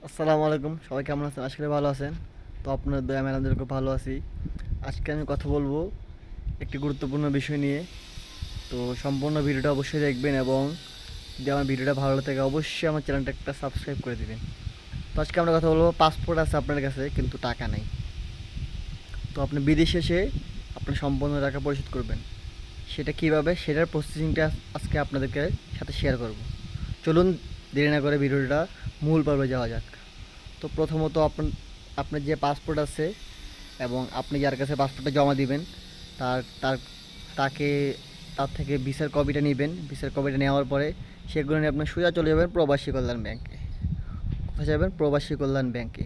আসসালামু আলাইকুম, সবাই কেমন আছেন? আশা করি ভালো আছেন। তো আপনার দয়া আমি আলহামদুলিল্লাহ খুব ভালো আছি। আজকে আমি কথা বলবো একটি গুরুত্বপূর্ণ বিষয় নিয়ে। তো সম্পূর্ণ ভিডিওটা অবশ্যই দেখবেন এবং যদি আমার ভিডিওটা ভালো লাগে অবশ্যই আমার চ্যানেলটা একটা সাবস্ক্রাইব করে দিবেন। তো আজকে আমরা কথা বলবো, পাসপোর্ট আছে আপনার কাছে কিন্তু টাকা নেই। তো আপনি বিদেশে এসে আপনি সম্পূর্ণ টাকা পরিশোধ করবেন। সেটা কীভাবে, সেটার প্রসেসিংটা আজকে আপনাদেরকে সাথে শেয়ার করব। চলুন দেরি না করে ভিডিওটা মূল পর্বে যাওয়া যাক। তো প্রথমত আপনার যে পাসপোর্ট আছে এবং আপনি যার কাছে পাসপোর্টটা জমা দিবেন তার তার তাকে তার থেকে ভিসার কপিটা নেবেন। ভিসার কপিটা নেওয়ার পরে সেগুলো নিয়ে আপনি সোজা চলে যাবেন প্রবাসী কল্যাণ ব্যাংকে। কোথায় যাবেন? প্রবাসী কল্যাণ ব্যাংকে।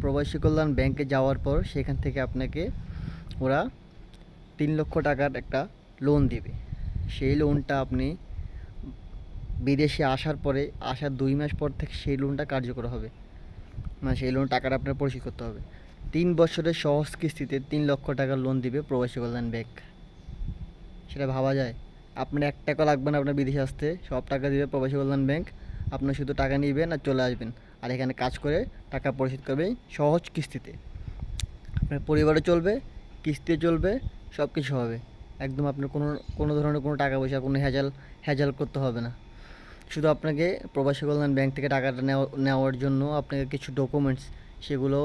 প্রবাসী কল্যাণ ব্যাংকে যাওয়ার পর সেখান থেকে আপনাকে ওরা 3 লক্ষ টাকার একটা লোন দিবে। সেই লোনটা আপনি বিদেশে আসার পরে, আসার 2 মাস পর থেকে সেই লোনটা কার্যকর হবে। মানে সেই লোন টাকাটা আপনার পরিশোধ করতে হবে। 3 বছরের সহজ কিস্তিতে 3 লক্ষ টাকার লোন দিবে প্রবাসী কল্যাণ ব্যাংক। সেটা ভাবা যায়? আপনার 1 টাকা লাগবে না আপনার বিদেশে আসতে, সব টাকা দিবে প্রবাসী কল্যাণ ব্যাংক। আপনার শুধু টাকা নেবেন আর চলে আসবেন, আর এখানে কাজ করে টাকা পরিশোধ করবে সহজ কিস্তিতে। আপনার পরিবারও চলবে, কিস্তি চলবে, সব কিছু হবে। একদম আপনার কোনো কোনো ধরনের কোনো টাকা পয়সা কোনো হ্যাজাল করতে হবে না। শুধু আপনাকে প্রবাসী কল্যাণ ব্যাংক থেকে টাকাটা নেওয়ার জন্য আপনাকে কিছু ডকুমেন্টস, সেগুলো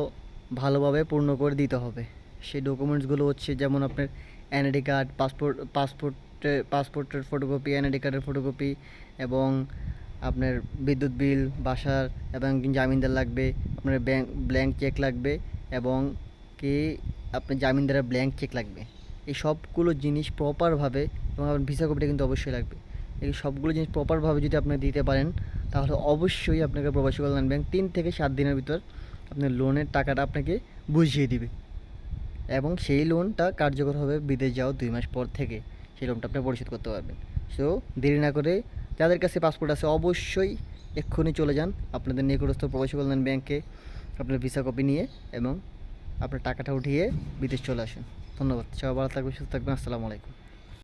ভালোভাবে পূর্ণ করে দিতে হবে। সেই ডকুমেন্টসগুলো হচ্ছে যেমন আপনার এনআইডি কার্ড, পাসপোর্টের ফটোকপি, এনআইডি কার্ডের ফটোকপি, এবং আপনার বিদ্যুৎ বিল, বাসার, এবং জামিনদার লাগবে। আপনার ব্ল্যাঙ্ক চেক লাগবে, এবং কি আপনার জামিনদারের ব্ল্যাঙ্ক চেক লাগবে। এই সবগুলো জিনিস প্রপারভাবে, এবং আপনার ভিসা কপিটা কিন্তু অবশ্যই লাগবে। এই সবগুলো জিনিস প্রপারভাবে যদি আপনি দিতে পারেন তাহলে অবশ্যই আপনাকে প্রবাসী কল্যাণ ব্যাংক 3 থেকে 7 দিনের ভিতর আপনার লোনের টাকাটা আপনাকে বুঝিয়ে দিবে, এবং সেই লোনটা কার্যকর হবে বিদেশ যাওয়ার 2 মাস পর থেকে। সেই লোনটা আপনি পরিশোধ করতে পারবেন। সো দেরি না করে, যাদের কাছে পাসপোর্ট আছে অবশ্যই এক্ষুনি চলে যান আপনাদের নিকটস্থ প্রবাসী কল্যাণ ব্যাংকে আপনার ভিসা কপি নিয়ে, এবং আপনার টাকাটা উঠিয়ে বিদেশ চলে আসুন। ধন্যবাদ। সবাই ভালো থাকবেন, সুস্থ থাকবেন। আসসালামু আলাইকুম।